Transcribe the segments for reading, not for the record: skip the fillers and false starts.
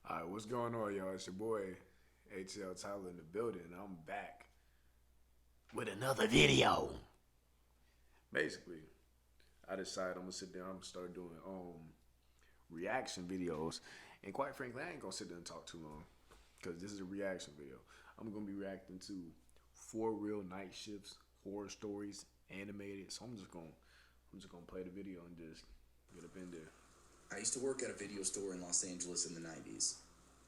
All right, what's going on, y'all? It's your boy ATL Tyler in the building. I'm back with another video. Basically, I decided I'm gonna sit down. I'm gonna start doing reaction videos, and quite frankly, I ain't gonna sit there and talk too long because this is a reaction video. I'm gonna be reacting to 4 real night shifts, horror stories, animated. So I'm just gonna play the video and just get up in there. I used to work at a video store in Los Angeles in the 90s.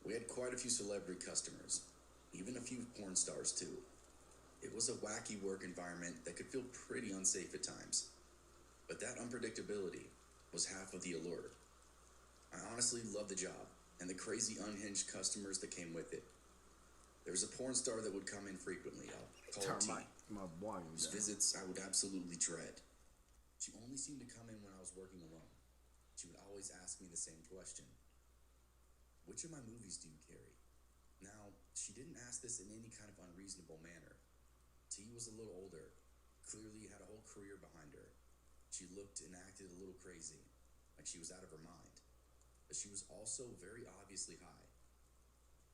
We had quite a few celebrity customers, even a few porn stars too. It was a wacky work environment that could feel pretty unsafe at times. But that unpredictability was half of the allure. I honestly loved the job and the crazy unhinged customers that came with it. There was a porn star that would come in frequently. I'll call her Turn T, my volume whose down. visits I would absolutely dread. She only seemed to come in when I was working alone. She would always ask me the same question. Which of my movies do you carry? Now, she didn't ask this in any kind of unreasonable manner. T was a little older, clearly had a whole career behind her. She looked and acted a little crazy, like she was out of her mind. But she was also very obviously high.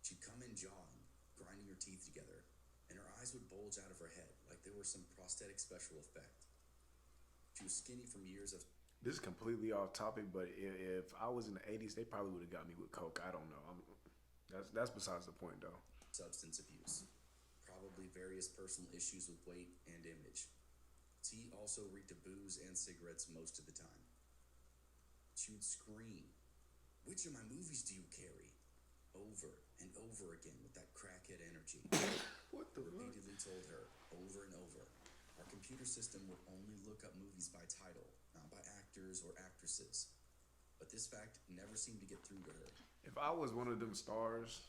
She'd come in jawing, grinding her teeth together, and her eyes would bulge out of her head like they were some prosthetic special effect. She was skinny from years of This is completely off topic, but if I was in the '80s, they probably would have got me with coke. I don't know. That's besides the point, though. substance abuse, probably various personal issues with weight and image. T also reeked of booze and cigarettes most of the time. She would scream, "Which of my movies do you carry?" over and over again with that crackhead energy. What I the fuck? repeatedly told her over and over our computer system would only look up movies by title, not by actors or actresses. But this fact never seemed to get through to her. If I was one of them stars,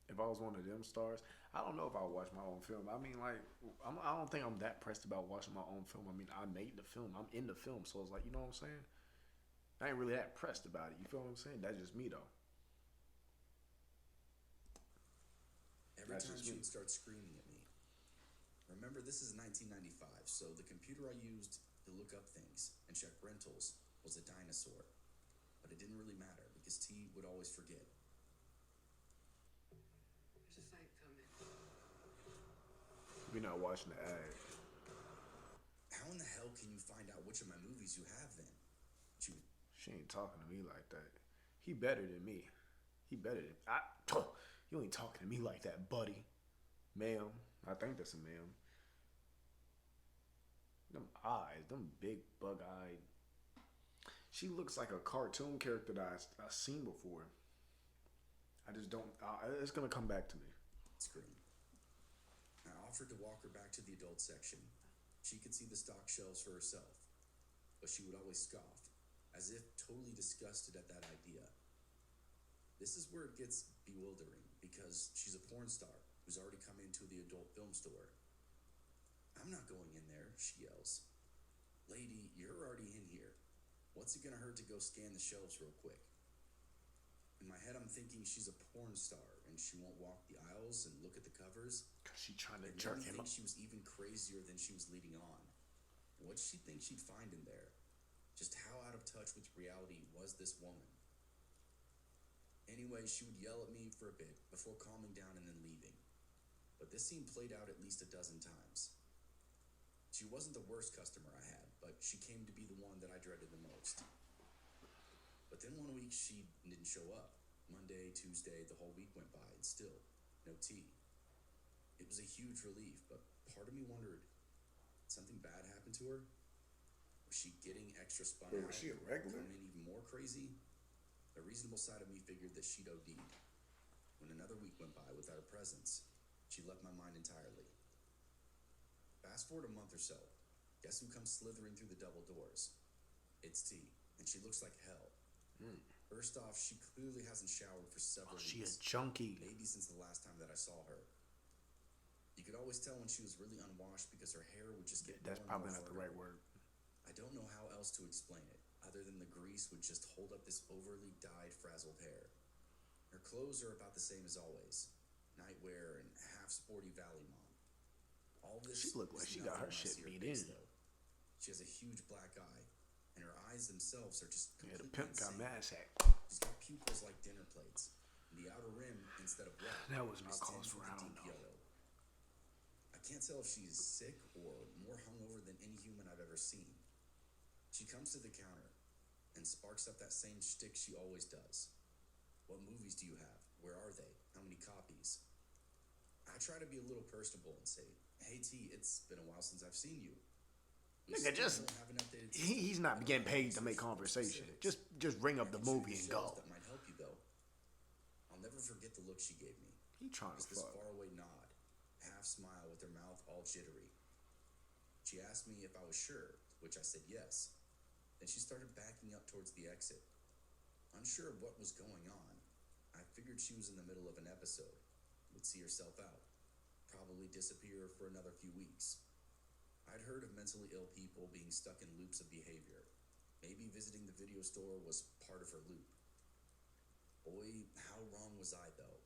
if I was one of them stars, I don't know if I would watch my own film. I mean, like, I don't think I'm that pressed about watching my own film. I mean, I made the film. I'm in the film, so it's like, you know what I'm saying? I ain't really that pressed about it. You feel what I'm saying? That's just me, though. Every That's time just she me. would start screaming at me. Remember, this is 1995, so the computer I used to look up things and check rentals was a dinosaur. But it didn't really matter because T would always forget. There's a fight coming. We're not watching the ad. How in the hell can you find out which of my movies you have then? She would She ain't talking to me like that. He better than me. He better than you ain't talking to me like that, buddy. Ma'am. I think that's a ma'am. Them eyes, them big bug-eyed. She looks like a cartoon character that I've seen before. I just don't. It's gonna come back to me. scream. I offered to walk her back to the adult section. She could see the stock shelves for herself. But she would always scoff, as if totally disgusted at that idea. This is where it gets bewildering, because she's a porn star who's already come into the adult film store. "I'm not going in there," she yells. "Lady, you're already in here. What's it gonna hurt to go scan the shelves real quick?" In my head, I'm thinking she's a porn star and she won't walk the aisles and look at the covers. Cause she trying to It jerk made me him think up. she was even crazier than she was leading on. What did she think she'd find in there? Just how out of touch with reality was this woman? Anyway, she would yell at me for a bit before calming down and then leaving. But this scene played out at least a dozen times. She wasn't the worst customer I had, but she came to be the one that I dreaded the most. But then one week she didn't show up. Monday, Tuesday, the whole week went by, and still, no tea. It was a huge relief, but part of me wondered, did something bad happen to her? Was she getting extra spun Wait, out? was she a regular? Becoming even more crazy? The reasonable side of me figured that she'd OD'd. When another week went by without her presence, she left my mind entirely. Fast forward a month or so. Guess who comes slithering through the double doors? It's T, and she looks like hell. First off, she clearly hasn't showered for several She a weeks. junkie. Maybe since the last time that I saw her. You could always tell when she was really unwashed because her hair would just get That's more and probably more not the furry. right word. I don't know how else to explain it, other than the grease would just hold up this overly dyed, frazzled hair. Her clothes are about the same as always. Nightwear and half sporty Valley mom. All this She looked like is she got her nothing when I shit see her beat face, in. though. She has a huge black eye, and her eyes themselves are just Yeah, the completely pimp got insane. mad at. She's got pupils like dinner plates, The outer rim, instead of white, That was not is cause tinged for, with I a don't deep know. yellow. I can't tell if she's sick or more hungover than any human I've ever seen. She comes to the counter and sparks up that same shtick she always does. What movies do you have? Where are they? How many copies? I try to be a little personable and say, hey T, it's been a while since I've seen you. We Nigga, still just don't have an updated system. he's I not don't getting have paid to research make for conversation. specifics. Just ring I up the can show you movie the and shows go. that might help you though. I'll never forget the look she gave me. He trying to Just this fuck. faraway nod, half smile with her mouth all jittery. She asked me if I was sure, which I said yes. Then she started backing up towards the exit. Unsure of what was going on, I figured she was in the middle of an episode, would see herself out, probably disappear for another few weeks. I'd heard of mentally ill people being stuck in loops of behavior. Maybe visiting the video store was part of her loop. Boy, how wrong was I, though?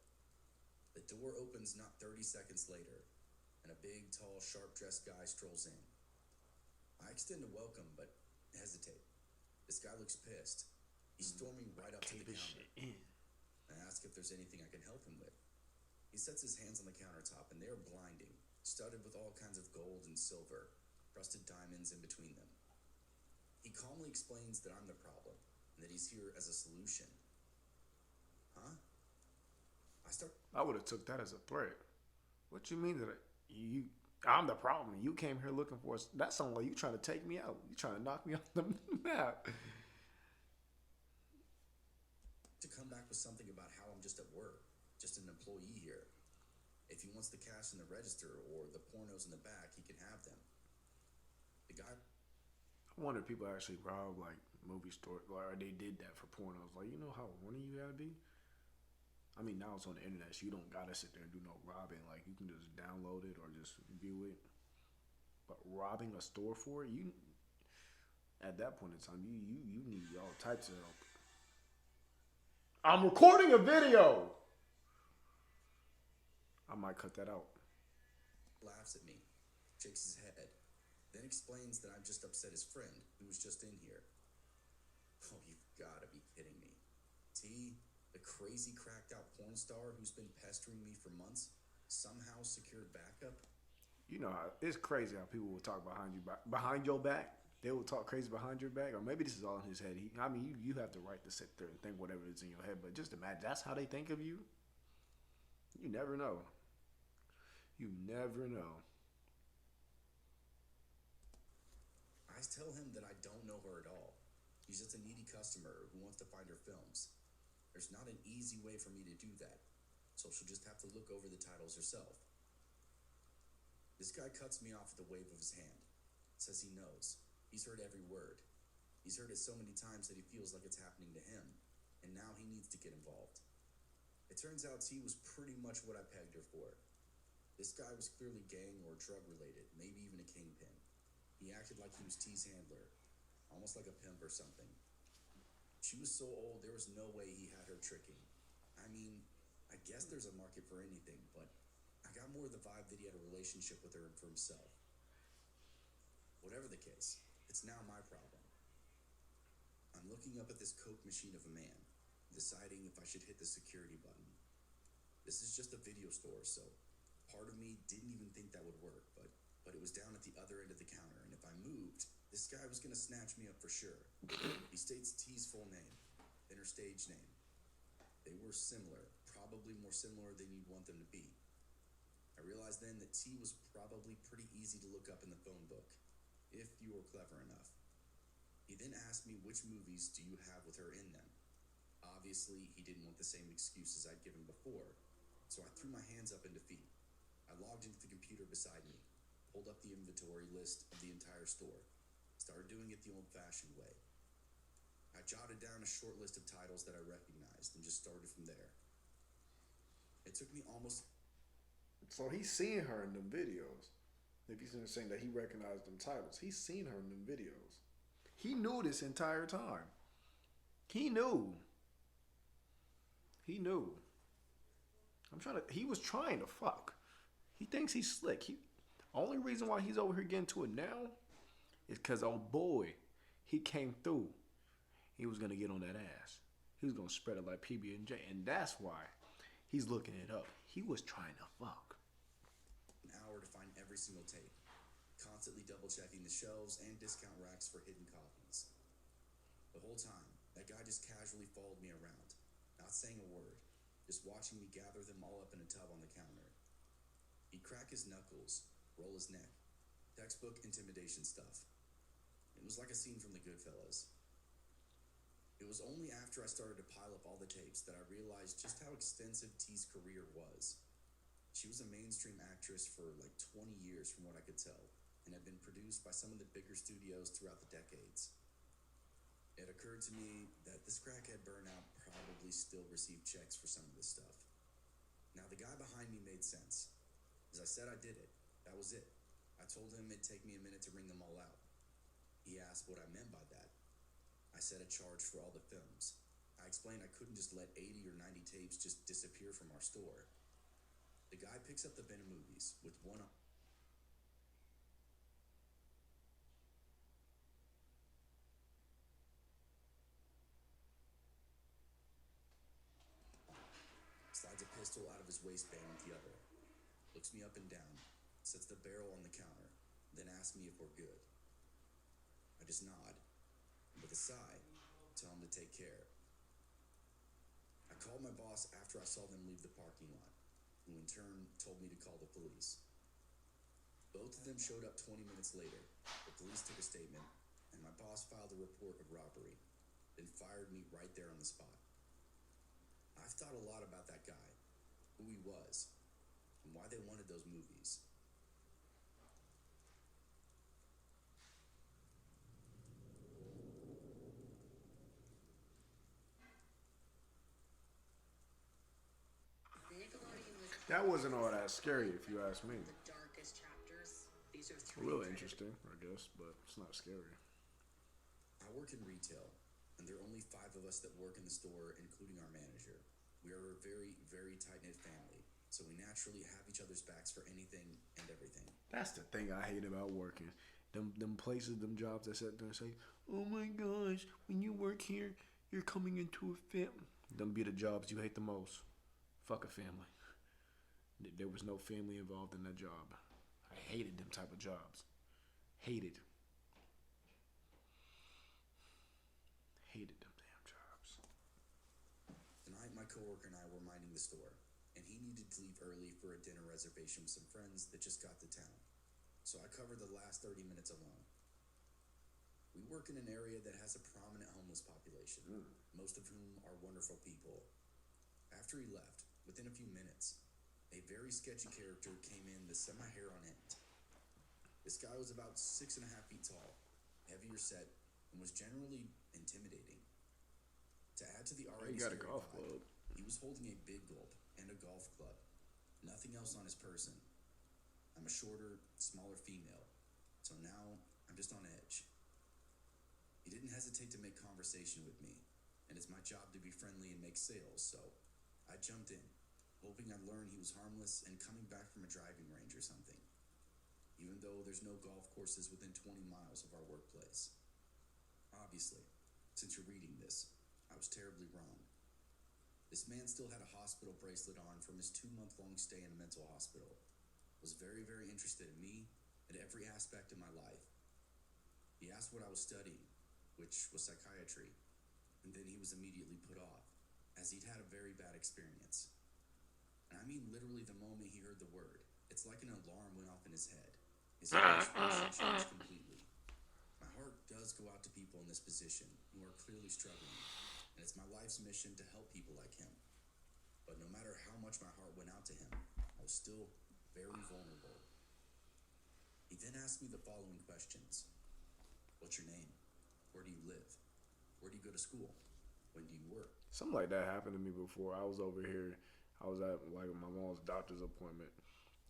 The door opens not 30 seconds later, and a big, tall, sharp-dressed guy strolls in. I extend a welcome, but hesitate. This guy looks pissed. He's storming right up to the counter. I ask if there's anything I can help him with. He sets his hands on the countertop, and they are blinding, studded with all kinds of gold and silver, crusted diamonds in between them. He calmly explains that I'm the problem, and that he's here as a solution. Huh? I would have took that as a threat. What you mean that I'm the problem? You came here looking for us. That sounds like you trying to take me out. You trying to knock me off the map. To come back with something about how I'm just at work, just an employee here. If he wants the cash in the register or the pornos in the back, he can have them. The guy. I wonder if people actually rob like movie stores, or they did that for pornos. Like, you know how horny you gotta be. I mean, now it's on the internet, so you don't gotta sit there and do no robbing. Like, you can just download it or just view it. But robbing a store for it, you at that point in time, you need all types of help. I'm recording a video. I might cut that out. Laughs at me, shakes his head, then explains that I'm just upset his friend, who was just in here. Oh, you've gotta be kidding me. T, the crazy cracked out porn star who's been pestering me for months, somehow secured backup? You know how it's crazy how people will talk behind your back. They will talk crazy behind your back, or maybe this is all in his head. You have the right to sit there and think whatever is in your head, but just imagine that's how they think of you. You never know. You never know. I tell him that I don't know her at all. He's just a needy customer who wants to find her films. There's not an easy way for me to do that, so she'll just have to look over the titles herself. This guy cuts me off with a wave of his hand. Says he knows. He's heard every word. He's heard it so many times that he feels like it's happening to him, and now he needs to get involved. It turns out T was pretty much what I pegged her for. This guy was clearly gang or drug related, maybe even a kingpin. He acted like he was T's handler, almost like a pimp or something. She was so old, there was no way he had her tricking. I mean, I guess there's a market for anything, but I got more of the vibe that he had a relationship with her for himself. Whatever the case, it's now my problem. I'm looking up at this coke machine of a man, deciding if I should hit the security button. This is just a video store, so part of me didn't even think that would work, but it was down at the other end of the counter, and if I moved, this guy was gonna snatch me up for sure. He states T's full name, then her stage name. They were similar, probably more similar than you'd want them to be. I realized then that T was probably pretty easy to look up in the phone book, if you were clever enough. He then asked me which movies do you have with her in them. Obviously, he didn't want the same excuses I'd given before, so I threw my hands up in defeat. I logged into the computer beside me, pulled up the inventory list of the entire store, started doing it the old-fashioned way. I jotted down a short list of titles that I recognized and just started from there. It took me almost... So he's seeing her in them videos. If he's saying that he recognized them titles, he's seen her in them videos. He knew this entire time. He knew. He was trying to fuck. He thinks he's slick. Only reason why he's over here getting to it now is because, oh boy, he came through. He was going to get on that ass. He was going to spread it like PB&J. And that's why He's looking it up. He was trying to fuck. An hour to find every single tape, constantly double checking the shelves and discount racks for hidden copies. The whole time, that guy just casually followed me around, not saying a word, just watching me gather them all up in a tub on the counter. He'd crack his knuckles, roll his neck, textbook intimidation stuff. It was like a scene from the Goodfellas. It was only after I started to pile up all the tapes that I realized just how extensive T's career was. She was a mainstream actress for like 20 years from what I could tell, and had been produced by some of the bigger studios throughout the decades. It occurred to me that this crackhead burnout probably still received checks for some of this stuff. Now, the guy behind me made sense. As I said, I did it. That was it. I told him it'd take me a minute to ring them all out. He asked what I meant by that. I said a charge for all the films. I explained I couldn't just let 80 or 90 tapes just disappear from our store. The guy picks up the bin of movies with one slides a pistol out of his waistband with the other, looks me up and down, sets the barrel on the counter, then asks me if we're good. I just nod, and with a sigh, tell him to take care. I called my boss after I saw them leave the parking lot, who in turn told me to call the police. Both of them showed up 20 minutes later. The police took a statement, and my boss filed a report of robbery, then fired me right there on the spot. I've thought a lot about that guy, who he was, and why they wanted those movies. That wasn't all that scary, if you ask me. The darkest chapters. These are A little interesting, I guess, but it's not scary. I work in retail, and there are only 5 of us that work in the store, including our manager. We are a very, very tight-knit family, so we naturally have each other's backs for anything and everything. That's the thing I hate about working. Them places, them jobs that sit there and say, "Oh my gosh, when you work here, you're coming into a family." Them be the jobs you hate the most. Fuck a family. There was no family involved in that job. I hated them type of jobs. Hated. Hated them damn jobs. Tonight, my coworker and I were minding the store, and he needed to leave early for a dinner reservation with some friends that just got to town. So I covered the last 30 minutes alone. We work in an area that has a prominent homeless population, most of whom are wonderful people. After he left, within a few minutes, a very sketchy character came in that set my hair on end. This guy was about 6.5 feet tall, heavier set, and was generally intimidating. To add to the already He got a scary golf vibe, club. he was holding a big gulp and a golf club. Nothing else on his person. I'm a shorter, smaller female, so now I'm just on edge. He didn't hesitate to make conversation with me, and it's my job to be friendly and make sales, so I jumped in, hoping I'd learn he was harmless and coming back from a driving range or something, even though there's no golf courses within 20 miles of our workplace. Obviously, since you're reading this, I was terribly wrong. This man still had a hospital bracelet on from his 2-month-long stay in a mental hospital, was very, very interested in me and every aspect of my life. He asked what I was studying, which was psychiatry, and then he was immediately put off, as he'd had a very bad experience. And I mean literally the moment he heard the word, it's like an alarm went off in his head. His expression changed completely. My heart does go out to people in this position who are clearly struggling, and it's my life's mission to help people like him. But no matter how much my heart went out to him, I was still very vulnerable. He then asked me the following questions. What's your name? Where do you live? Where do you go to school? When do you work? Something like that happened to me before. I was over here. I was at like my mom's doctor's appointment,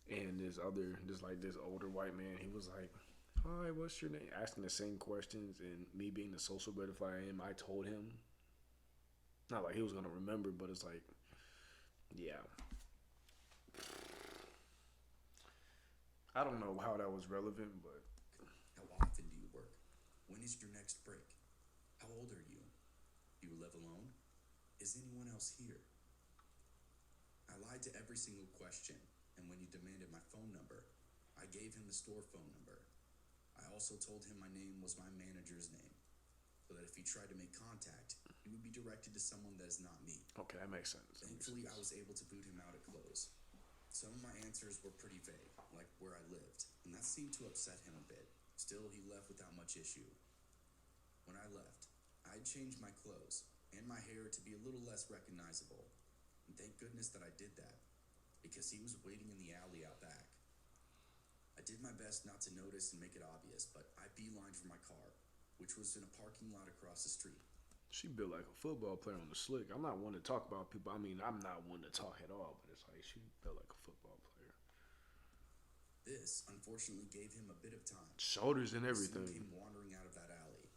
and this older white man. He was like, "Hi, what's your name?" Asking the same questions, and me being the social butterfly I am, I told him. Not like he was gonna remember, but it's like, yeah. I don't know how that was relevant, but How often do you work? When is your next break? How old are you? Do you live alone? Is anyone else here? I replied to every single question, and when he demanded my phone number, I gave him the store phone number. I also told him my name was my manager's name, so that if he tried to make contact, he would be directed to someone that is not me. Okay, that makes sense. Thankfully, I was able to boot him out at close. Some of my answers were pretty vague, like where I lived, and that seemed to upset him a bit. Still, he left without much issue. When I left, I'd changed my clothes and my hair to be a little less recognizable, and thank goodness that I did that, because he was waiting in the alley out back. I did my best not to notice and make it obvious, but I beelined for my car, which was in a parking lot across the street. She built like a football player on the slick. I'm not one to talk about people. I mean, I'm not one to talk at all, but it's like she built like a football player. This, unfortunately, gave him a bit of time. Shoulders and He everything. came wandering out of that alley.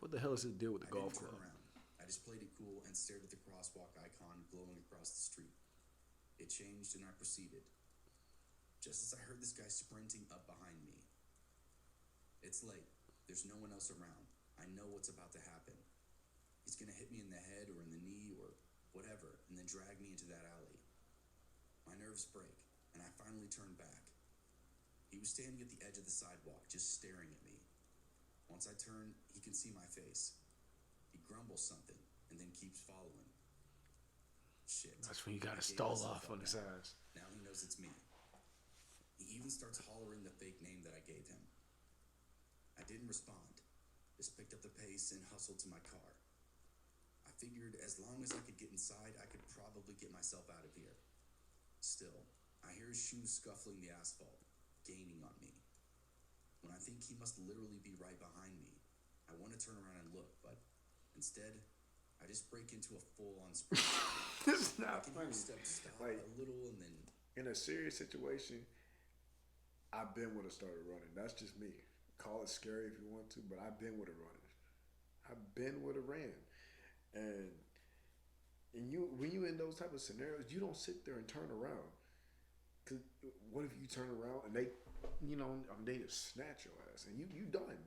What the hell is his deal with the I golf didn't turn club? around. I just played it cool and stared at the crosswalk icon glowing across the street. It changed and I proceeded. Just as I heard this guy sprinting up behind me. It's late. There's no one else around. I know what's about to happen. He's gonna hit me in the head or in the knee or whatever, and then drag me into that alley. My nerves break, and I finally turn back. He was standing at the edge of the sidewalk, just staring at me. Once I turn, he can see my face. He grumbles something, and then keeps following. Shit. That's when you gotta I gave stall myself off on up his now. ass. Now he knows it's me. He even starts hollering the fake name that I gave him. I didn't respond, just picked up the pace and hustled to my car. I figured as long as I could get inside, I could probably get myself out of here. Still, I hear his shoes scuffling the asphalt, gaining on me. When I think he must literally be right behind me, I want to turn around and look, but instead, I just break into a full-on sprint. It's I not can hear funny. steps stop Like, a little and then in a serious situation, I've been would have started running. That's just me. Call it scary if you want to, but I've been would have running. I've been would have ran. And you when you in those type of scenarios, you don't sit there and turn around. Cause what if you turn around and they, they just snatch your ass and you done.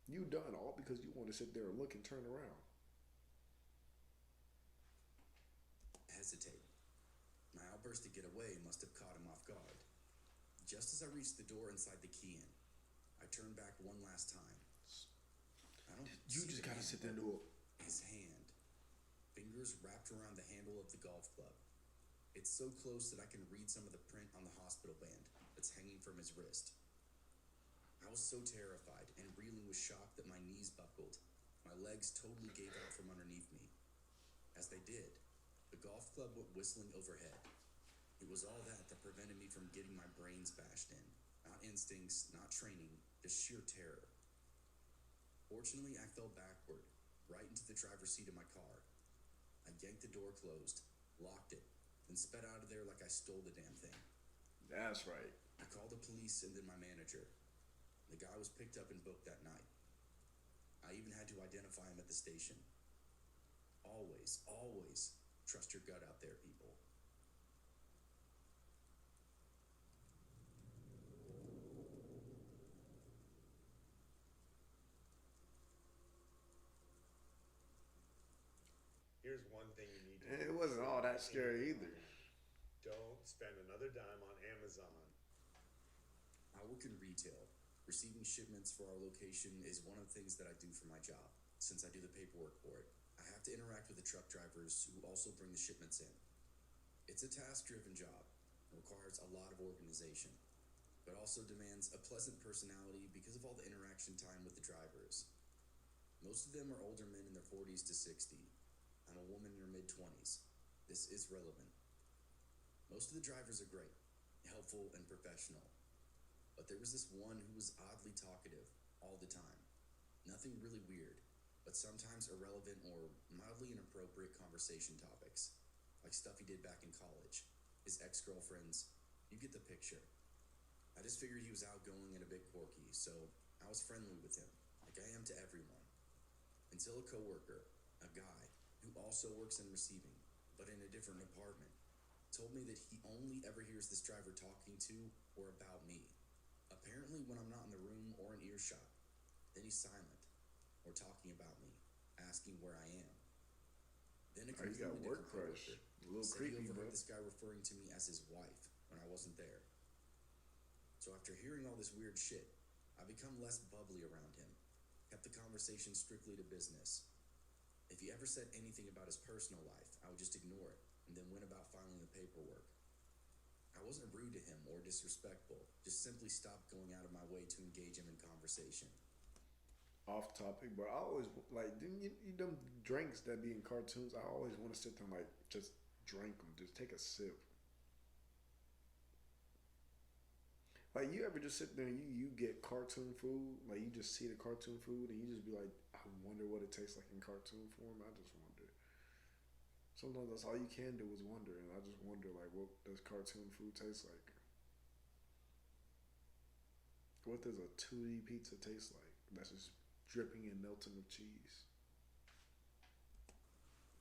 You done all because you want to sit there and look and turn around. hesitate. My outburst to get away must have caught him off guard. Just as I reached the door inside the key in, I turned back one last time. I don't You see just the gotta hand, sit there and but do it. his hand, fingers wrapped around the handle of the golf club. It's so close that I can read some of the print on the hospital band that's hanging from his wrist. I was so terrified and reeling with shock that my knees buckled. My legs totally gave out from underneath me. As they did, the golf club went whistling overhead. It was all that prevented me from getting my brains bashed in. Not instincts, not training, just sheer terror. Fortunately, I fell backward, right into the driver's seat of my car. I yanked the door closed, locked it, then sped out of there like I stole the damn thing. That's right. I called the police and then my manager. The guy was picked up and booked that night. I even had to identify him at the station. Always, always trust your gut out there, people. Here's one thing you need to And do. it wasn't all that scary either. Don't spend another dime on Amazon. I work in retail. Receiving shipments for our location is one of the things that I do for my job. Since I do the paperwork for it, I have to interact with the truck drivers who also bring the shipments in. It's a task-driven job. It requires a lot of organization, but also demands a pleasant personality because of all the interaction time with the drivers. Most of them are older men in their 40s to 60. I'm a woman in her mid-20s. This is relevant. Most of the drivers are great, helpful, and professional. But there was this one who was oddly talkative all the time. Nothing really weird, but sometimes irrelevant or mildly inappropriate conversation topics, like stuff he did back in college, his ex-girlfriends. You get the picture. I just figured he was outgoing and a bit quirky, so I was friendly with him, like I am to everyone. Until a coworker, a guy who also works in receiving, but in a different department, told me that he only ever hears this driver talking to or about me. Apparently when I'm not in the room or in earshot, then he's silent, or talking about me, asking where I am. Then a Oh, you got completely work different crush. coworker A little Said he creepy, overheard but this guy referring to me as his wife when I wasn't there. So after hearing all this weird shit, I become less bubbly around him, kept the conversation strictly to business. If he ever said anything about his personal life, I would just ignore it and then went about filing the paperwork. I wasn't rude to him or disrespectful, just simply stopped going out of my way to engage him in conversation. off topic. But I always like them drinks that be in cartoons. I always want to sit there and like just drink them, just take a sip. Like you ever just sit there and you get cartoon food, like you just see the cartoon food and you just be like, I wonder what it tastes like in cartoon form. I just wonder. Sometimes that's all you can do is wonder, and I just wonder like, what does cartoon food taste like? What does a 2D pizza taste like? That's just dripping and melting with cheese.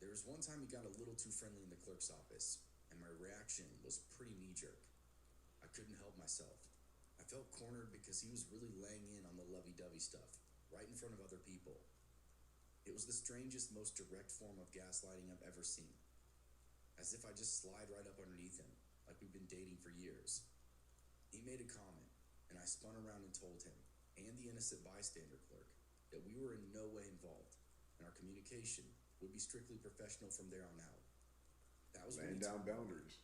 There was one time he got a little too friendly in the clerk's office, and my reaction was pretty knee-jerk. I couldn't help myself. I felt cornered because he was really laying in on the lovey-dovey stuff, right in front of other people. It was the strangest, most direct form of gaslighting I've ever seen. As if I just slide right up underneath him, like we've been dating for years. He made a comment, and I spun around and told him, and the innocent bystander clerk, that we were in no way involved, and our communication would be strictly professional from there on out. That was when Laying he down told me boundaries.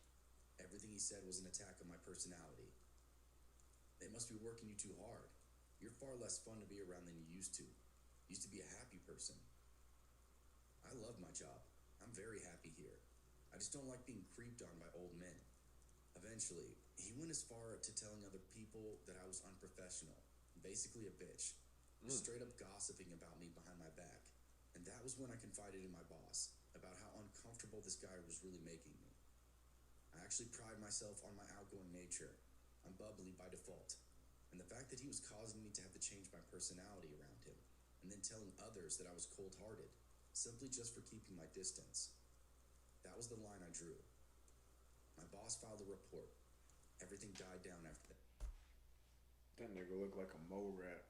everything he said was an attack on my personality. They must be working you too hard. You're far less fun to be around than you used to. Used to be a happy person. I love my job. I'm very happy here. I just don't like being creeped on by old men. Eventually, he went as far to telling other people that I was unprofessional, basically a bitch, just straight up gossiping about me behind my back. And that was when I confided in my boss about how uncomfortable this guy was really making me. I actually pride myself on my outgoing nature. I'm bubbly by default. And the fact that he was causing me to have to change my personality around him, and then telling others that I was cold-hearted, simply just for keeping my distance. That was the line I drew. My boss filed a report. Everything died down after that. That nigga look like a mole rat.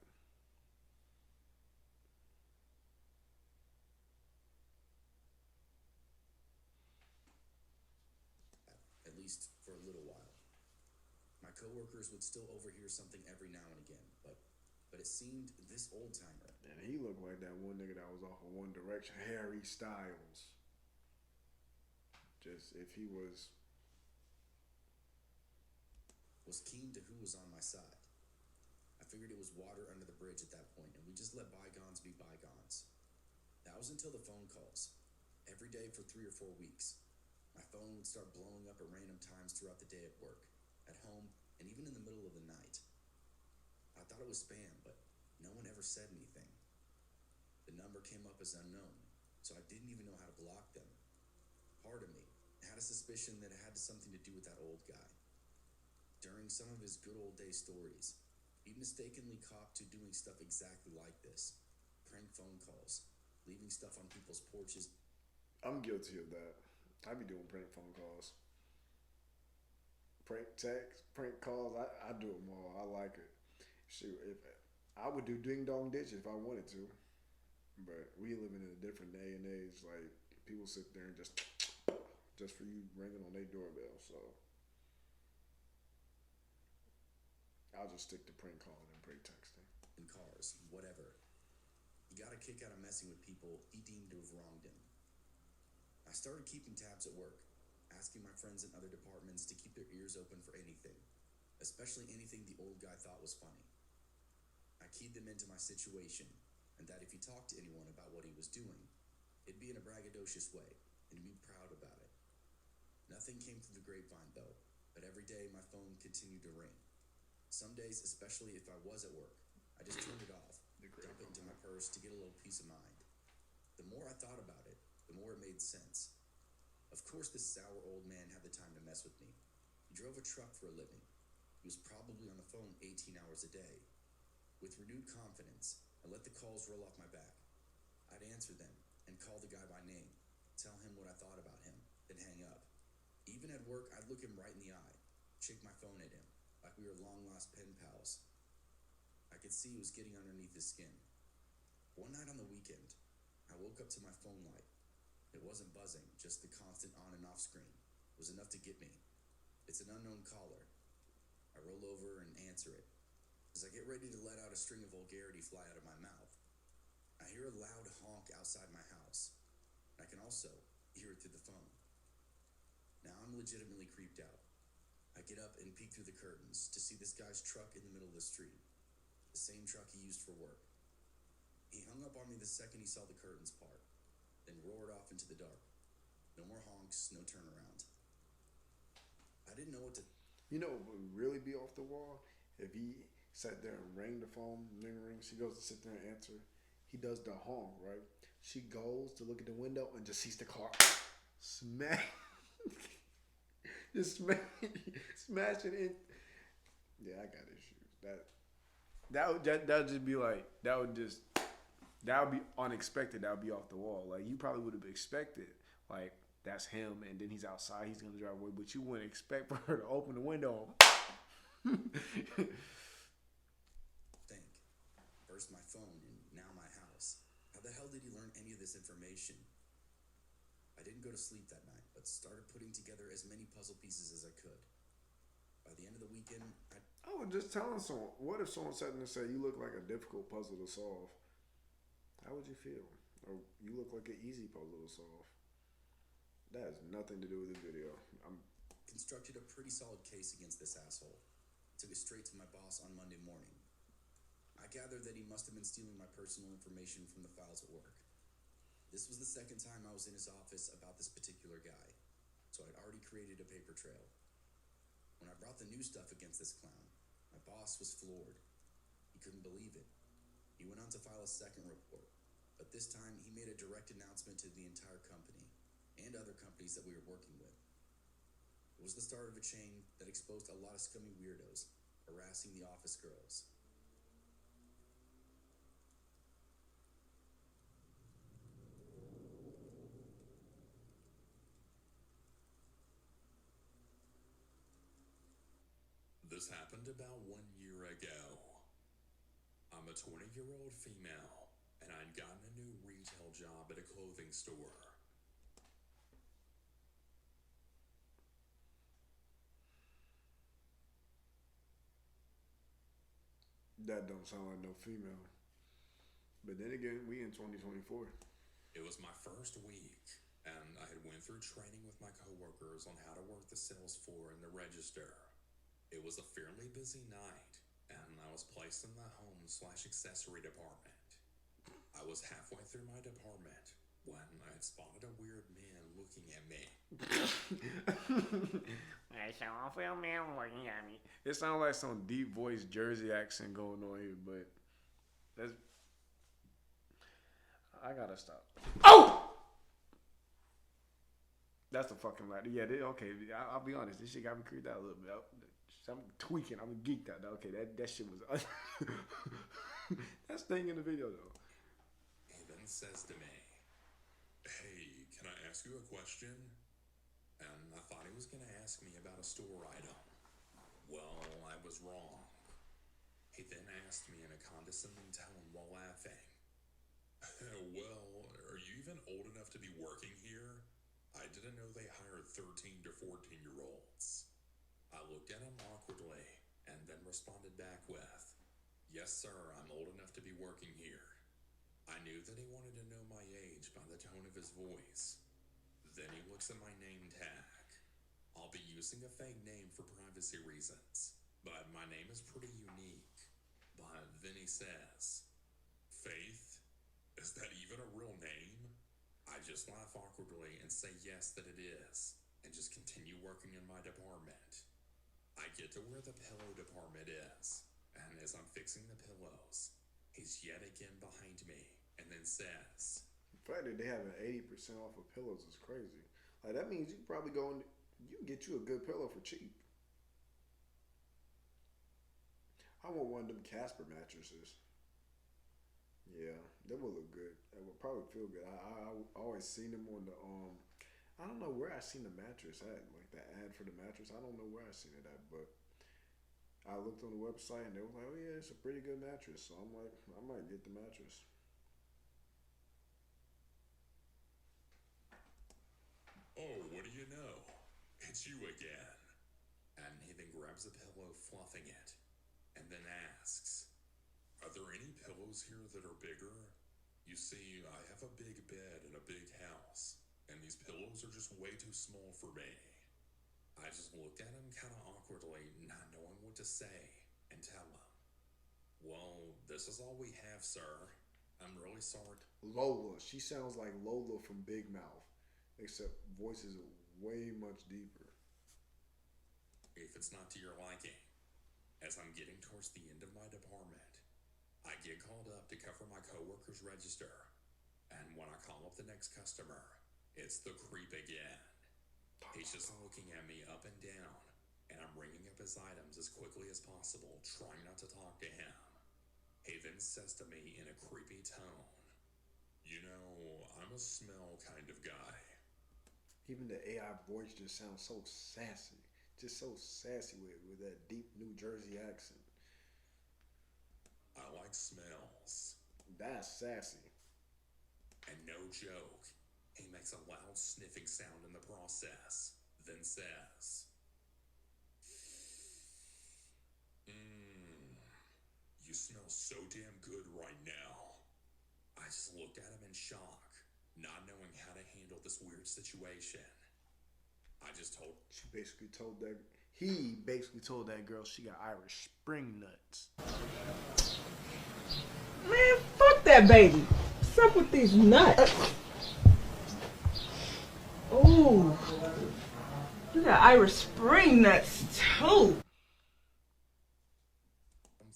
At least for a little while. My coworkers would still overhear something every now and again, but it seemed this old-timer. And he looked like that one nigga that was off of One Direction, Harry Styles. Just if he was keen to who was on my side. I figured it was water under the bridge at that point, and we just let bygones be bygones. That was until the phone calls. Every day for 3 or 4 weeks. My phone would start blowing up at random times throughout the day at work, at home, and even in the middle of the night. I thought it was spam, but no one ever said anything. The number came up as unknown, so I didn't even know how to block them. Part of me had a suspicion that it had something to do with that old guy. During some of his good old day stories, he'd mistakenly copped to doing stuff exactly like this. Prank phone calls, leaving stuff on people's porches. I'm guilty of that. I be doing prank phone calls. Prank text, prank calls, I do them all. I like it. Shoot, if I would do ding dong ditch if I wanted to. But we living in a different day and age. Like people sit there and just for you ringing on their doorbell. So I'll just stick to prank calling and prank texting. In cars, whatever. He got a kick out of messing with people he deemed to have wronged him. I started keeping tabs at work, asking my friends in other departments to keep their ears open for anything, especially anything the old guy thought was funny. I keyed them into my situation, and that if he talked to anyone about what he was doing, it'd be in a braggadocious way, and he'd be proud about it. Nothing came through the grapevine, though, but every day my phone continued to ring. Some days, especially if I was at work, I just turned it off, dump it into my purse to get a little peace of mind. The more I thought about it, the more it made sense. Of course this sour old man had the time to mess with me. He drove a truck for a living. He was probably on the phone 18 hours a day. With renewed confidence, I let the calls roll off my back. I'd answer them and call the guy by name, tell him what I thought about him, then hang up. Even at work, I'd look him right in the eye, shake my phone at him, like we were long-lost pen pals. I could see he was getting underneath his skin. One night on the weekend, I woke up to my phone light. It wasn't buzzing, just the constant on and off screen. It was enough to get me. It's an unknown caller. I roll over and answer it. As I get ready to let out a string of vulgarity fly out of my mouth, I hear a loud honk outside my house. I can also hear it through the phone. Now I'm legitimately creeped out. I get up and peek through the curtains to see this guy's truck in the middle of the street. The same truck he used for work. He hung up on me the second he saw the curtains part, then roared off into the dark. No more honks, no turnaround. I didn't know what to. You know what would really be off the wall? If he sat there and rang the phone, ring. She goes to sit there and answer. He does the honk, right? She goes to look at the window and just sees the car smash. Just smash it in. Yeah, I got issues. That would just be like that would be unexpected. That would be off the wall. Like you probably would have expected like that's him, and then he's outside. He's gonna drive away, but you wouldn't expect for her to open the window. Think. First my phone, and now my house. How the hell did he learn any of this information? I didn't go to sleep that night, but started putting together as many puzzle pieces as I could. By the end of the weekend, I was just telling someone, what if someone sat there and said, you look like a difficult puzzle to solve? How would you feel? Or you look like an easy puzzle to solve? That has nothing to do with the video. constructed a pretty solid case against this asshole. Took it straight to my boss on Monday morning. I gathered that he must have been stealing my personal information from the files at work. This was the second time I was in his office about this particular guy, so I'd already created a paper trail. When I brought the new stuff against this clown, my boss was floored. He couldn't believe it. He went on to file a second report, but this time he made a direct announcement to the entire company and other companies that we were working with. It was the start of a chain that exposed a lot of scummy weirdos harassing the office girls. This happened about 1 year ago. I'm a 20-year-old female, and I'd gotten a new retail job at a clothing store. That don't sound like no female. But then again, we in 2024. It was my first week, and I had went through training with my coworkers on how to work the sales floor and the register. It was a fairly busy night, and I was placed in the home/accessory department. I was halfway through my department when I had spotted a weird man looking at me. I saw a real man looking at me. It sounds like some deep voice Jersey accent going on here, but that's. I gotta stop. Oh! That's the fucking ladder. Yeah, okay. I'll be honest. This shit got me creeped out a little bit. I'm tweaking. I'm geeked out. Okay, that shit was. That's staying in the video though. He then says to me, "Hey, can I ask you a question?" And I thought he was going to ask me about a store item. Well, I was wrong. He then asked me in a condescending tone while laughing, "Well, are you even old enough to be working here? I didn't know they hired 13 to 14-year-olds. I looked at him awkwardly and then responded back with, "Yes, sir, I'm old enough to be working here." I knew that he wanted to know my age by the tone of his voice. Then he looks at my name tag. I'll be using a fake name for privacy reasons, but my name is pretty unique. But then he says, "Faith? Is that even a real name?" I just laugh awkwardly and say yes that it is, and just continue working in my department. I get to where the pillow department is, and as I'm fixing the pillows, he's yet again behind me, and then says, The fact that they have an 80% off of pillows is crazy. Like that means you can probably go and you can get you a good pillow for cheap. I want one of them Casper mattresses. Yeah, they will look good. They will probably feel good. I always seen them on the I don't know where I seen the mattress at, like the ad for the mattress. I don't know where I seen it at, but I looked on the website and they were like, "Oh yeah, it's a pretty good mattress." So I'm like, I might get the mattress. Oh, what do you know? It's you again. And he then grabs a pillow, fluffing it, and then asks, "Are there any pillows here that are bigger? You see, I have a big bed in a big house, and these pillows are just way too small for me." I just looked at him kind of awkwardly, not knowing what to say, and tell him, "Well, this is all we have, sir. I'm really sorry." Lola. She sounds like Lola from Big Mouth, except voices are way much deeper. If it's not to your liking. As I'm getting towards the end of my department, I get called up to cover my coworker's register. And when I call up the next customer, it's the creep again. He's just looking at me up and down, and I'm ringing up his items as quickly as possible, trying not to talk to him. He then says to me in a creepy tone, "You know, I'm a smell kind of guy." Even the AI voice just sounds so sassy. Just so sassy with that deep New Jersey accent. I like smells. That's sassy. And no joke, he makes a loud sniffing sound in the process, then says, "You smell so damn good right now." I just looked at him in shock, not knowing how to handle this weird situation. I just told He basically told that girl she got Irish Spring nuts. Man, fuck that baby. What's up with these nuts? Ooh. You got Irish Spring nuts too.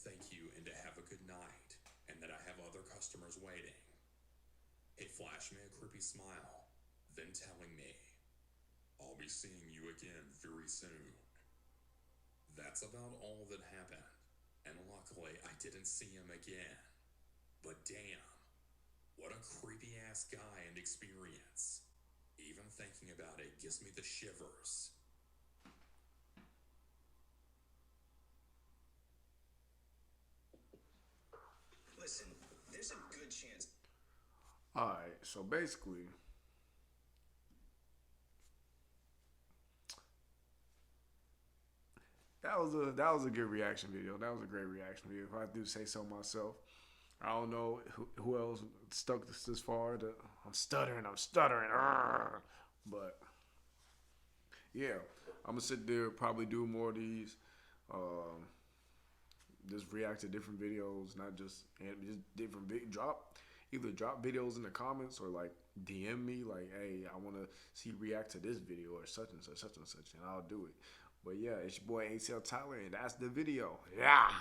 thank you and to have a good night, and that I have other customers waiting. He flashed me a creepy smile, then telling me, "I'll be seeing you again very soon." That's about all that happened, and luckily I didn't see him again. But damn, what a creepy ass guy and experience. Even thinking about it gives me the shivers. Listen, there's a good chance. Alright, so basically, that was a good reaction video. That was a great reaction video. If I do say so myself. I don't know who else stuck this far. I'm stuttering. But yeah, I'm gonna sit there, probably do more of these. Just react to different videos, not just different either drop videos in the comments or like DM me like, hey, I want to see react to this video or such and such, and I'll do it. But yeah, it's your boy ATL Tyler, and that's the video. Yeah.